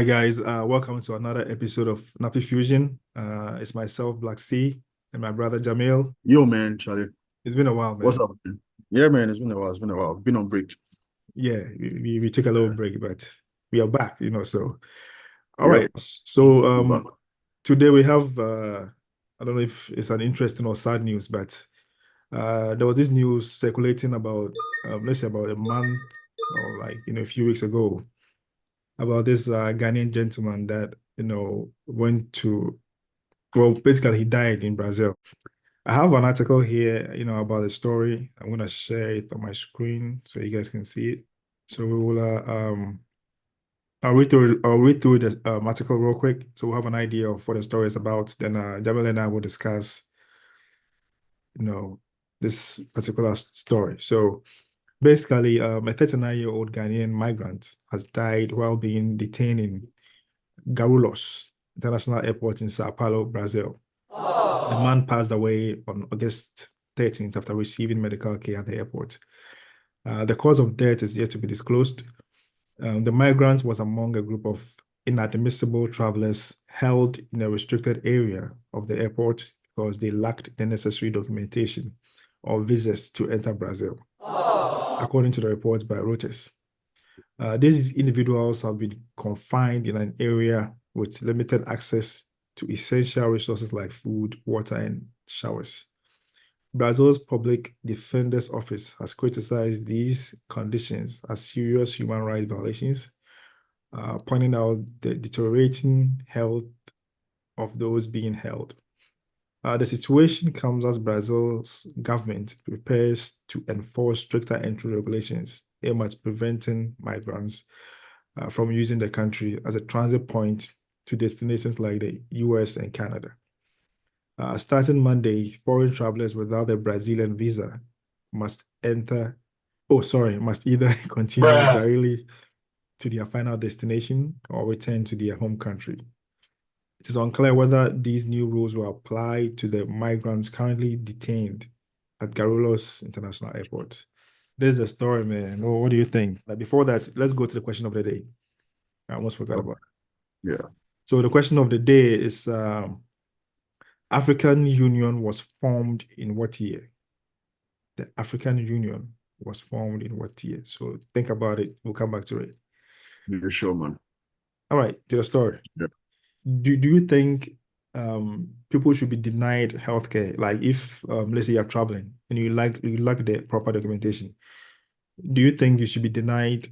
right, guys. Welcome to another episode of Nappy Fusion. It's myself, Black C, and my brother Jamil. Yo, man, Charlie. It's been a while, What's man. up, man? Yeah, man, it's been a while. It's been a while. Been on break. Yeah, we took a little Yeah. break, but we are back. So, all Yep. right. So, I'm back. today we have I don't know if it's an interesting or sad news, but there was this news circulating about let's say about a month or a few weeks ago about this Ghanaian gentleman that went to well, basically he died in Brazil. I have an article here, about the story. I'm gonna share it on my screen so you guys can see it. So we will I'll read through the article real quick so we'll have an idea of what the story is about. Then Jamil and I will discuss, you know, this particular story. So basically, a 39-year-old Ghanaian migrant has died while being detained in Guarulhos International Airport in Sao Paulo, Brazil. The man passed away on August 13th after receiving medical care at the airport. The cause of death is yet to be disclosed. The migrant was among a group of inadmissible travelers held in a restricted area of the airport because they lacked the necessary documentation or visas to enter Brazil, according to the reports by Reuters. These individuals have been confined in an area with limited access to essential resources like food, water, and showers. Brazil's Public Defender's Office has criticized these conditions as serious human rights violations, pointing out the deteriorating health of those being held. The situation comes as Brazil's government prepares to enforce stricter entry regulations aimed at preventing migrants from using the country as a transit point to destinations like the US and Canada. Starting Monday, foreign travelers without a Brazilian visa must must either continue directly to their final destination or return to their home country. It is unclear whether these new rules will apply to the migrants currently detained at Guarulhos International Airport. There's a story, man. What do you think? Before that, let's go to the question of the day. I almost forgot Oh, about it. yeah. So the question of the day is African Union was formed in what year? The African Union was formed in what year? So think about it. We'll come back to it. You're sure, man. All right, to the story. Yeah. Do you think people should be denied healthcare? Like if let's say you're traveling and you lack the proper documentation, do you think you should be denied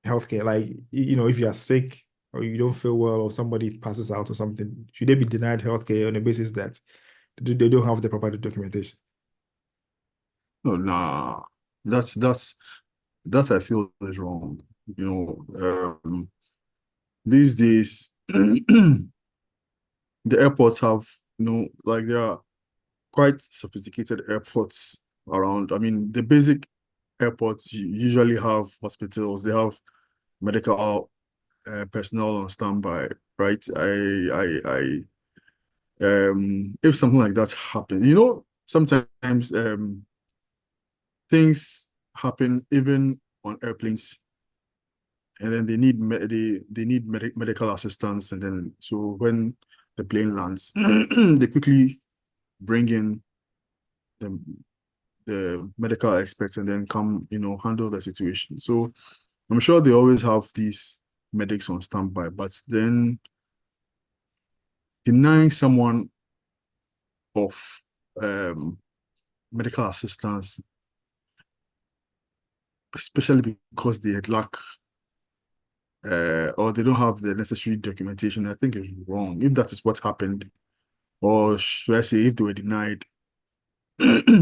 healthcare? Like if you are sick or you don't feel well or somebody passes out or something, should they be denied healthcare on the basis that they don't have the proper documentation? No, nah. That's that I feel is wrong. These days the airports have, like there are quite sophisticated airports around. I mean, the basic airports usually have hospitals, they have medical personnel on standby, right? If something like that happens, sometimes things happen even on airplanes, and then they need medical assistance, and then so when the plane lands, they quickly bring in the medical experts and then come, handle the situation. So I'm sure they always have these medics on standby, but then denying someone of um, medical assistance, especially because they lack or they don't have the necessary documentation, I think is wrong. If that is what happened, or should I say, if they were denied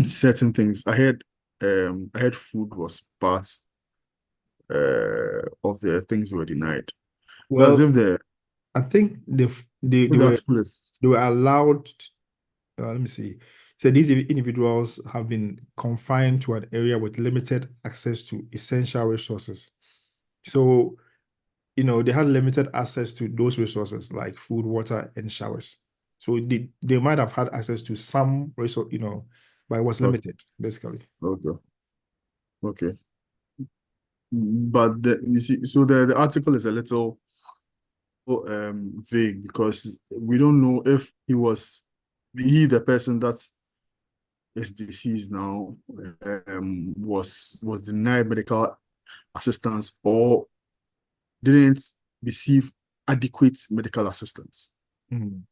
certain things, I heard food was part of the things they were denied. That's Well, I think if the article is they were allowed. Let me see. So these individuals have been confined to an area with limited access to essential resources. So, they had limited access to those resources like food, water, and showers. So they might have had access to some resource, but it was okay. limited, basically. Okay. But you see, so the article is a little vague because we don't know if he the person that is deceased now was denied medical assistance or didn't receive adequate medical assistance. Mm.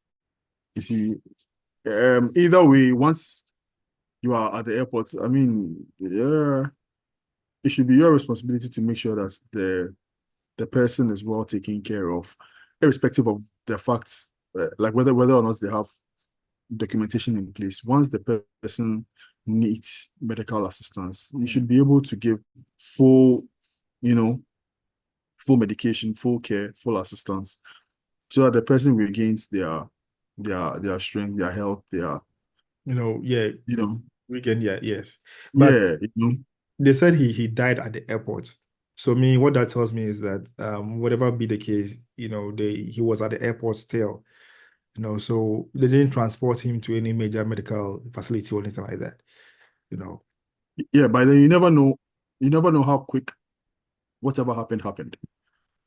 You see, either way, once you are at the airport, I mean, yeah, it should be your responsibility to make sure that the person is well taken care of, irrespective of the facts, like whether or not they have documentation in place. Once the person needs medical assistance, you Mm. should be able to give full, you know, full medication, full care, full assistance, so that the person regains their strength, their health, their Yeah, you know, weekend, yeah, yes. But yeah, they said he died at the airport. So me, what that tells me is that whatever be the case, he was at the airport still, so they didn't transport him to any major medical facility or anything like that, you know. yeah. But then you never know how quick whatever happened.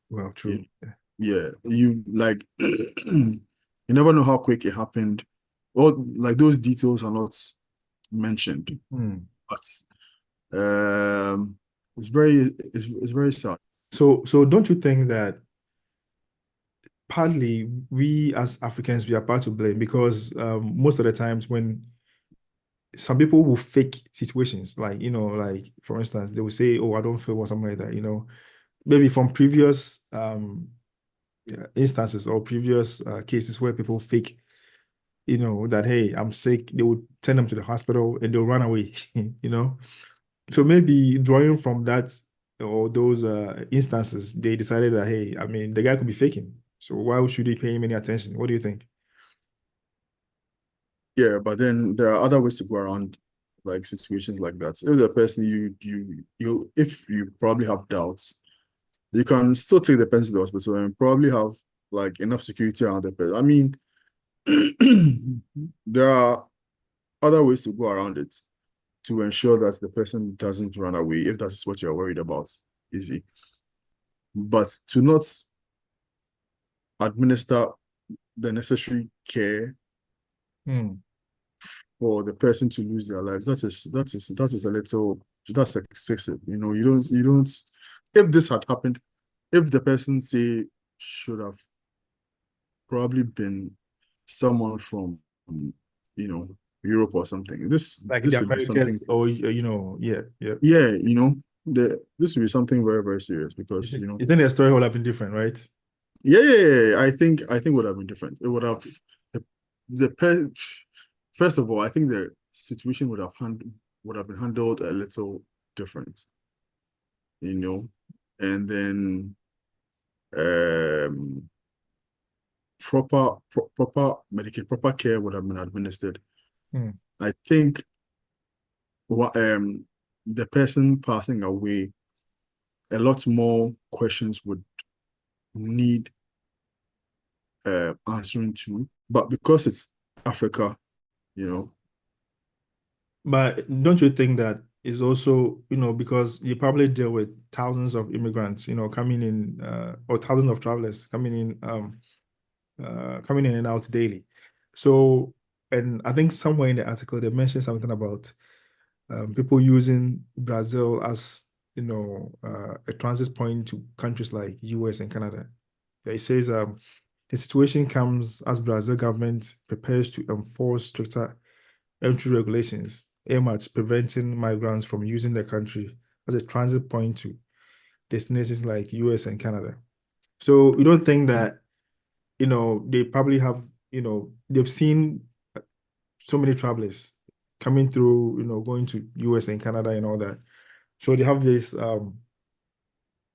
Well, You, true. yeah, you like you never know how quick it happened. Or like those details are not mentioned, Hmm. but it's very sad. So don't you think that partly we as Africans we are part to blame because most of the times when some people will fake situations, like like for instance, they will say, "Oh, I don't feel," or something like that. Maybe from previous instances or previous cases where people fake, that hey, I'm sick. They would send them to the hospital and they'll run away. you know. So maybe drawing from that or those instances, they decided that hey, I mean, the guy could be faking. So why should they pay him any attention? What do you think? Yeah, but then there are other ways to go around like situations like that. If the person you if you probably have doubts, you can still take the person to the hospital and probably have like enough security around the person. I mean, there are other ways to go around it to ensure that the person doesn't run away if that's what you're worried about. Easy. But to not administer the necessary care Hmm. for the person to lose their lives, that is a little that's excessive. You don't if this had happened, if the person say should have probably been someone from you know Europe or something. This Like the this would be something, Americans, or yeah, yeah. yeah, this would be something very, very serious because You think the story would have been different, right? yeah, yeah, yeah, yeah, I think would have been different. It would have the, the pe- first of all, I think the situation would have been handled a little different, you know, and then um proper care would have been administered. Hmm. I think what the person passing away, a lot more questions would need answering to, but because it's Africa, you know, But don't you think that is also, because you probably deal with thousands of immigrants, coming in, or thousands of travelers coming in and out daily. So, and I think somewhere in the article they mentioned something about people using Brazil as, a transit point to countries like US and Canada. It says the situation comes as Brazil government prepares to enforce stricter entry regulations aimed at preventing migrants from using the country as a transit point to destinations like US and Canada. So you don't think that, they probably have, they've seen so many travelers coming through, going to US and Canada and all that. So they have this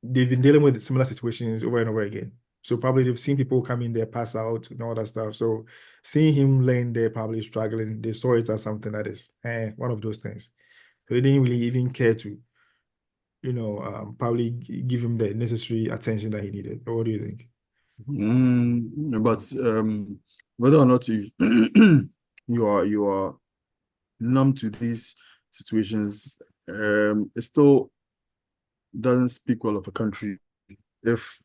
they've been dealing with similar situations over and over again. So probably they've seen people come in there, pass out, and all that stuff. So seeing him laying there, probably struggling, they saw it as something that is one of those things. So they didn't really even care to, probably give him the necessary attention that he needed. Or what do you think? but whether or not you are numb to these situations, it still doesn't speak well of a country if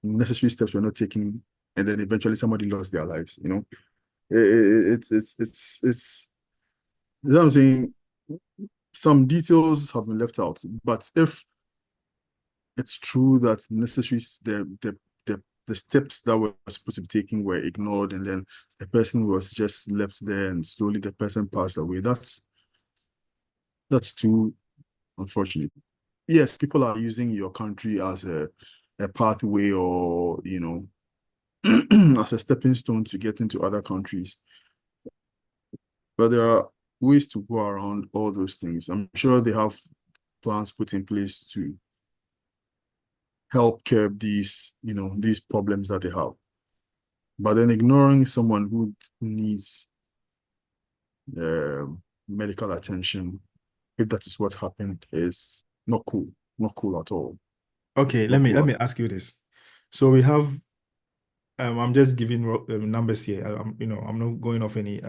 necessary steps were not taken, and then eventually somebody lost their lives. It's you know what I'm saying. Some details have been left out, but if it's true that necessary the steps that were supposed to be taken were ignored, and then the person was just left there, and slowly the person passed away. That's too unfortunate. Yes, people are using your country as a pathway, or as a stepping stone to get into other countries. But there are ways to go around all those things. I'm sure they have plans put in place to help curb these problems that they have. But then ignoring someone who needs medical attention, if that is what happened, is not cool. Not cool at all. Okay, let Not me cool let at me ask you this. So we have I'm just giving numbers here. I'm not going off any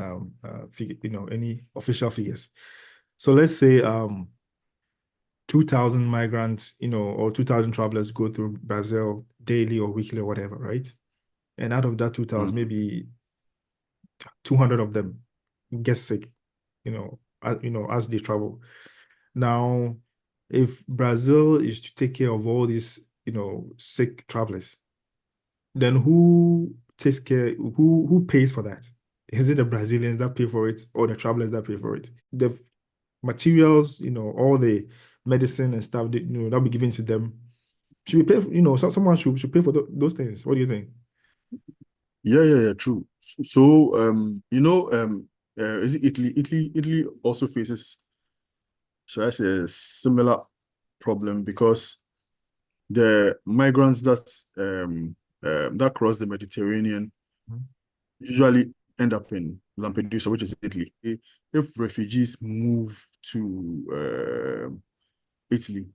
any official figures. So let's say 2,000 migrants, or 2,000 travelers go through Brazil daily or weekly or whatever, right? And out of that 2,000, all. maybe 200 of them get sick, as they travel. Now, if Brazil is to take care of all these, sick travelers, then who takes care, who pays for that? Is it the Brazilians that pay for it or the travelers that pay for it? The materials, all the medicine and stuff that, that'll be given to them. Should we pay for, someone should pay for those things. What do you think? Yeah, true. Is it Italy? Italy also faces, should I say, a similar problem, because the migrants that cross the Mediterranean usually end up in Lampedusa, which is Italy. If refugees move to Italy,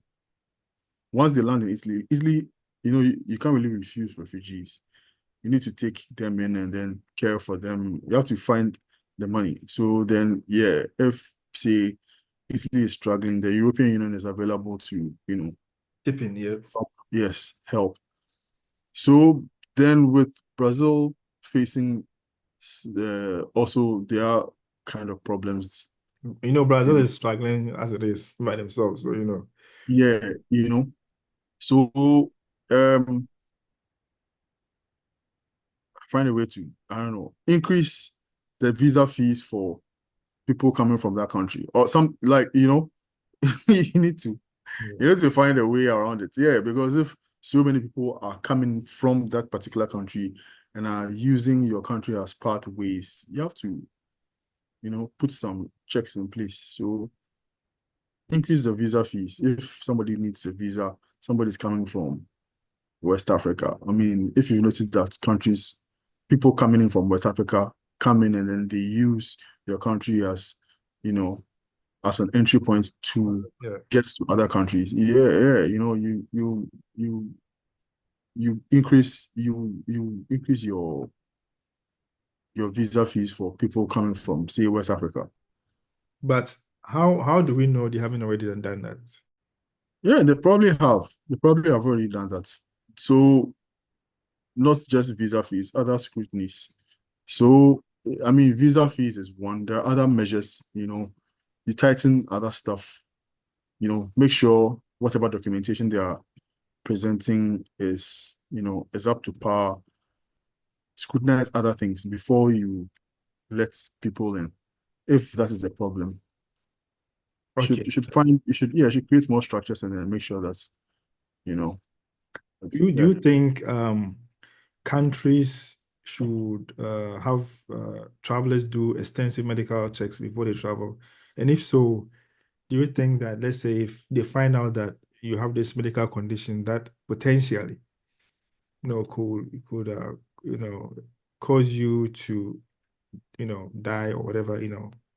once they land in Italy, you can't really refuse refugees. You need to take them in and then care for them. You have to find the money. So then, yeah, if say Italy is struggling, the European Union is available to, Tipping, yeah. help. Yes, help. So then with Brazil facing also their kind of problems, Brazil in is struggling as it is by themselves. So, yeah, so um find a way to, I don't know, increase the visa fees for people coming from that country, or some, like, you need to yeah. you need to find a way around it. Yeah, because if so many people are coming from that particular country and are using your country as pathways, you have to, put some checks in place. So increase the visa fees. If somebody needs a visa, somebody's coming from West Africa. I mean, if you notice that people coming in from West Africa come in and then they use your country as, you know, as an entry point to Yeah. get to other countries. Yeah, you increase your visa fees for people coming from, say, West Africa. But how do we know they haven't already done that? Yeah, they probably have. They probably have already done that. So not just visa fees, other scrutinies. So I mean, visa fees is one. There are other measures, you tighten other stuff, make sure whatever documentation they are presenting is up to par. Scrutinize other things before you let people in. If that is the problem, Okay. you should create more structures and then make sure that's you know that's Do it. you, do Yeah. you think countries should have travelers do extensive medical checks before they travel? And if so, do you think that, let's say, if they find out that you have this medical condition that potentially, could cause you to, die or whatever,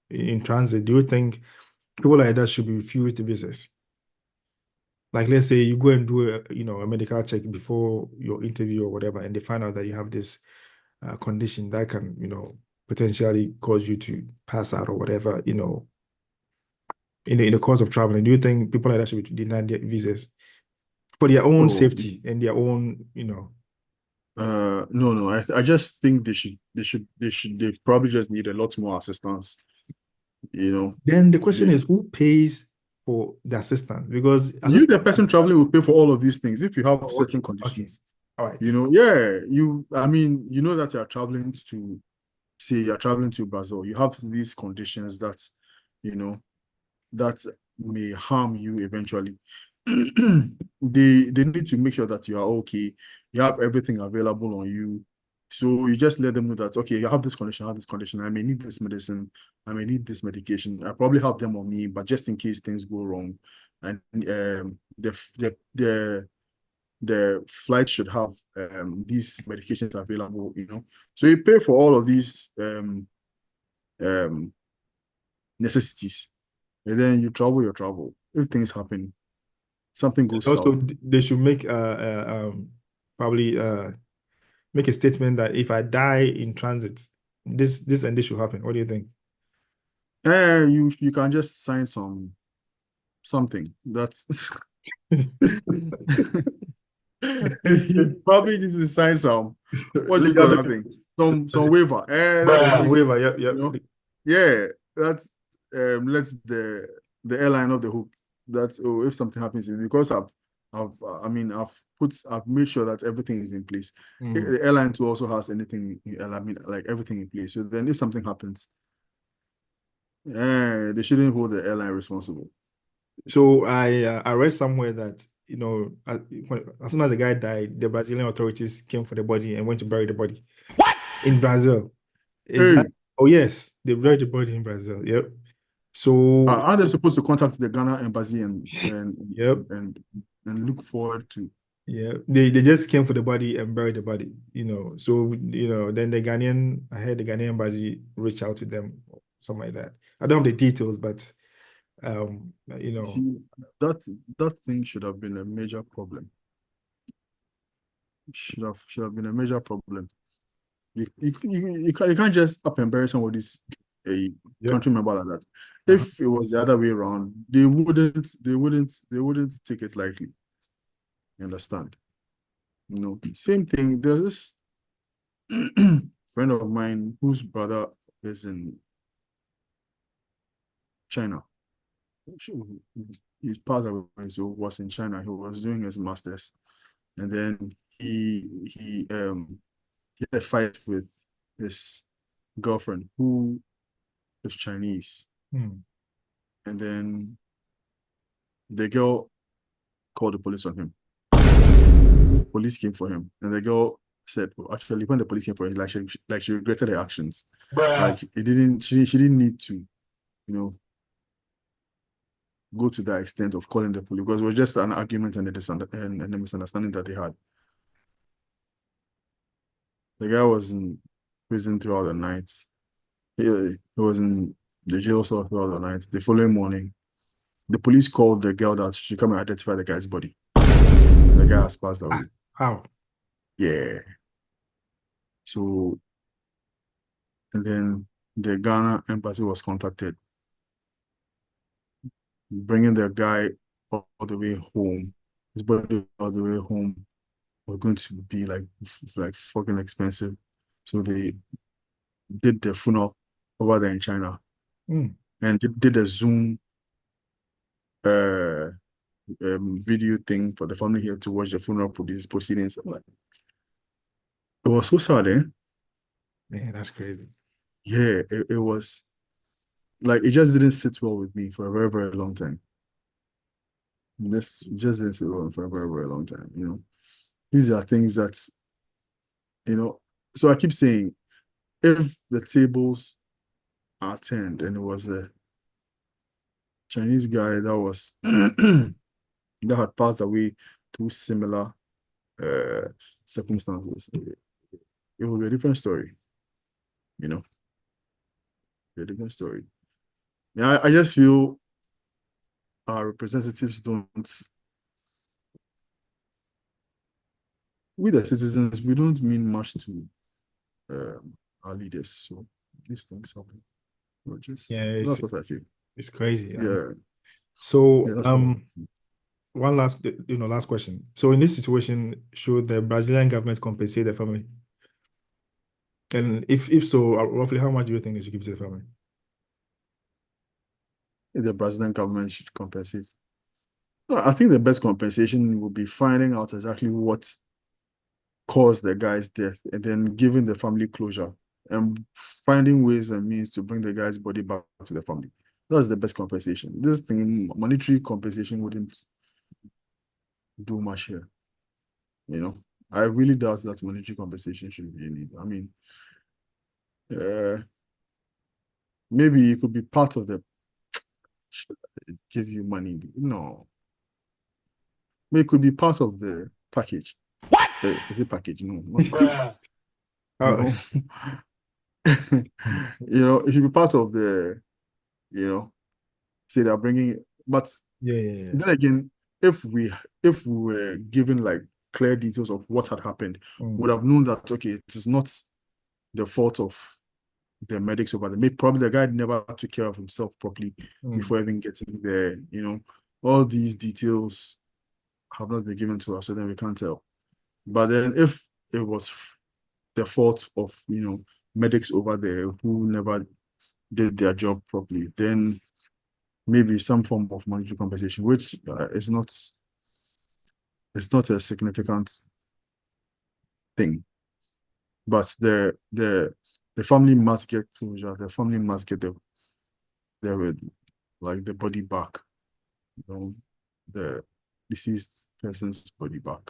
in transit, do you think people like that should be refused visas? Like, let's say you go and do a medical check before your interview or whatever, and they find out that you have this condition that can, potentially cause you to pass out or whatever, in the course of traveling. Do you think people like that should be denied their visas for their own So safety and their own? No, no. I just think they probably just need a lot more assistance. You know, Then the question they, is, who pays for the assistance? Because you, the assistance is person traveling, will pay for all of these things if you have oh, certain okay, okay, conditions. all right. You know, yeah, I mean, you know that you're traveling to, say, you're traveling to Brazil. You have these conditions that, you know, that may harm you eventually. They need to make sure that you are okay. You have everything available on you. So you just let them know that, okay, you have this condition, I have this condition. I may need this medicine. I may need this medication. I probably have them on me, but just in case things go wrong, and the flight should have these medications available. You know, so you pay for all of these um necessities, and then you travel your travel. If things happen, something And goes also, south. they should make probably make a statement that if I die in transit, this and this should happen. What do you think? You can just sign something that's you probably need to sign some, what do you Legal call that thing? documents. Some waiver. That Some takes, waiver. Yep, you yep. know, yeah, that's lets the airline off the hook. That's, oh, if something happens to you, because I mean, I've made sure that everything is in place. Mm. The airline too also has anything, I mean, like everything in place. So then if something happens, they shouldn't hold the airline responsible. So I read somewhere that as soon as the guy died, the Brazilian authorities came for the body and went to bury the body in Brazil. Is that? Hey, Oh yes, they buried the body in Brazil. Yep. So are they supposed to contact the Ghana embassy yep. and look forward to? Yeah, they just came for the body and buried the body, So, then I heard the Ghanaian embassy reach out to them, or something like that. I don't have the details, but See, that that thing should have been a major problem. Should have been a major problem. You can't just up and bury somebody's a yep. country member like that. Uh-huh. If it was the other way around, they wouldn't take it lightly. You understand? Same thing. There's this friend of mine whose brother is in China. He's passed away, so was in China. He was doing his masters, and then he had a fight with his girlfriend who is Chinese, Hmm. and then the girl called the police on him. Police came for him, and the girl said, well, actually, when the police came for him, like she regretted her actions. Like it didn't she didn't need to, you know, go to that extent of calling the police, because it was just an argument and a misunderstanding that they had. The guy was in prison throughout the night. He was in the jail cell throughout the night. The following morning, the police called the girl that she come and identify the guy's body. The guy has passed Ah, away. how? Yeah. So, and then the Ghana embassy was contacted, bringing the guy all the way home. His body all the way home was going to be like fucking expensive. So they did the funeral over there in China, Hmm. and did a Zoom uh video thing for the family here to watch the funeral proceedings. I'm like, it was so sad, eh? Man, that's crazy. Yeah, it was like, it just didn't sit well with me for a very, very long time. This just didn't sit well for a very, very long time, These are things that, you know, so I keep saying, if the tables are turned and it was a Chinese guy that was that had passed away through similar uh circumstances, it would be a different story, you know, a different story. Yeah, I just feel our representatives don't, we the citizens, we don't mean much to our leaders. So these things happen. Yeah, That's what I feel. it's crazy. Yeah, So yeah, that's what. one last, last question. So in this situation, should the Brazilian government compensate the family? And if so, roughly how much do you think they should give to the family? The Brazilian government should compensate. No, I think the best compensation would be finding out exactly what caused the guy's death and then giving the family closure and finding ways and means to bring the guy's body back to the family. That's the best compensation. This thing, monetary compensation wouldn't do much here. You know, I really doubt that monetary compensation should be needed. I mean, uh, maybe it could be part of the give you money. No, maybe it could be part of the package. Is it package? No, not package. You Oh, know, it should be part of the, you know, say they're bringing. But yeah, yeah, yeah. then again, if we were given like clear details of what had happened, Mm, would have known that okay, it is not the fault of the medics over there. Maybe probably the guy never took care of himself properly mm, before even getting there. All these details have not been given to us, so then we can't tell. But then if it was the fault of medics over there who never did their job properly, then maybe some form of monetary compensation, which is not a significant thing. But the family must get closure. The family must get the like the body back, you know, the deceased person's body back,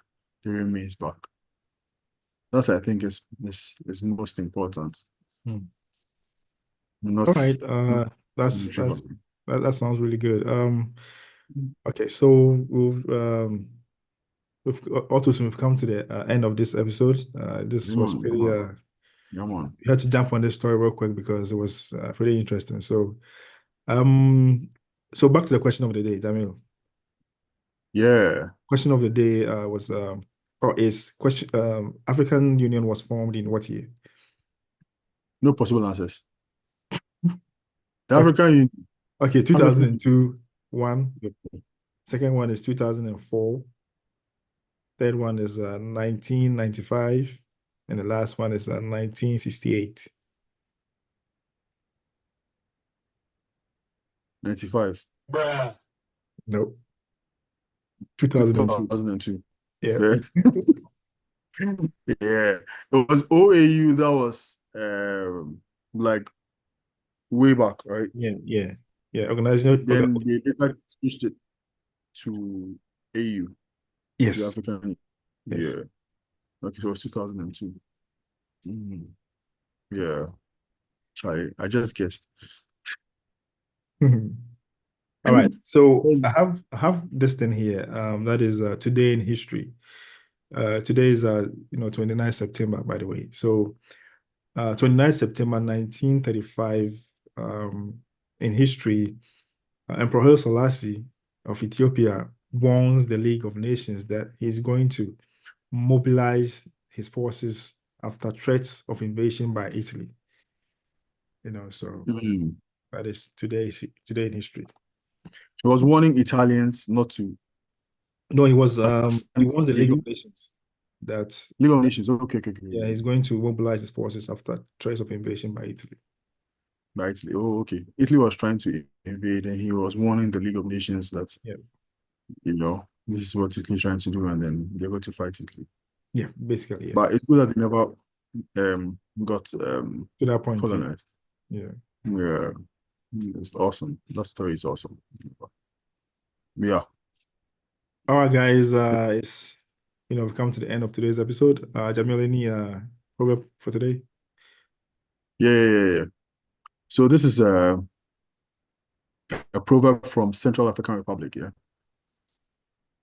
the remains back. That I think is most important. mm. Not All right. not That's military that's company. that sounds really good. Okay, so we've come to the end of this episode. This Come was on, come pretty on, come on. we had to jump on this story real quick because it was pretty interesting. Um, so back to the question of the day, Jamil. Yeah, Question of the day was or is question African Union was formed in what year? no possible answers. The Okay, okay, African 2002, one. Union. Second one is 2004. Third one is 1995. And the last one is 1968. 95, Nope, 2002. 2002. Yeah. Yeah. Yeah. It was OAU that was like way back, right? Yeah, yeah, yeah. Organization. Okay. Then they later switched it to AU, to Yes, African. yes. Yeah. Okay, so it was 2002. Mhm. Yeah. I just guessed. All right. So I Um, have this thing here. That is today in history. Today is 29th September, by the way. So 29th September 1935, in history, Emperor Haile Selassie of Ethiopia warns the League of Nations that he's going to mobilize his forces after threats of invasion by Italy. So mm. that is today in history. He was warning Italians not to No, he attempt wants the League of invading Nations that League of Nations. Okay, okay, okay. yeah, he's going to mobilize his forces after threats of invasion by Italy. By Italy. Oh, okay. Italy was trying to invade, and he was warning the League of Nations that Yeah, this is what Italy is trying to do, and then they're going to fight Italy. yeah, basically, yeah. But it's good that they never got To that point, yeah. colonized. Yeah. Yeah, it's awesome. That story is awesome. Yeah, All right, guys. It's we've come to the end of today's episode. Jamil, any program for today? yeah, yeah, yeah, yeah. So this is a proverb from Central African Republic. Yeah,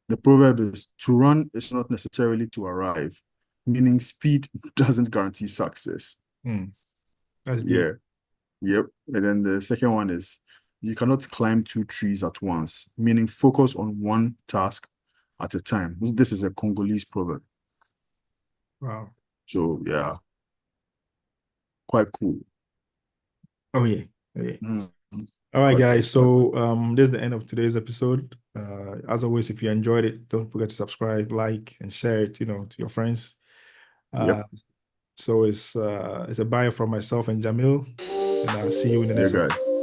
the proverb is to run is not necessarily to arrive, meaning speed doesn't guarantee success. Hmm, that's deep. Yeah, yep. And then the second one is you cannot climb two trees at once, meaning focus on one task at a time. This is a Congolese proverb. Wow. So yeah, quite cool. Oh yeah. Oh, yeah. Mm, All right, quite cool. guys. So this is the end of today's episode. as always, if you enjoyed it, don't forget to subscribe, like, and share it, to your friends. Yep. So it's a bye from myself and Jamil, and I'll see you in the Yeah, next one. guys.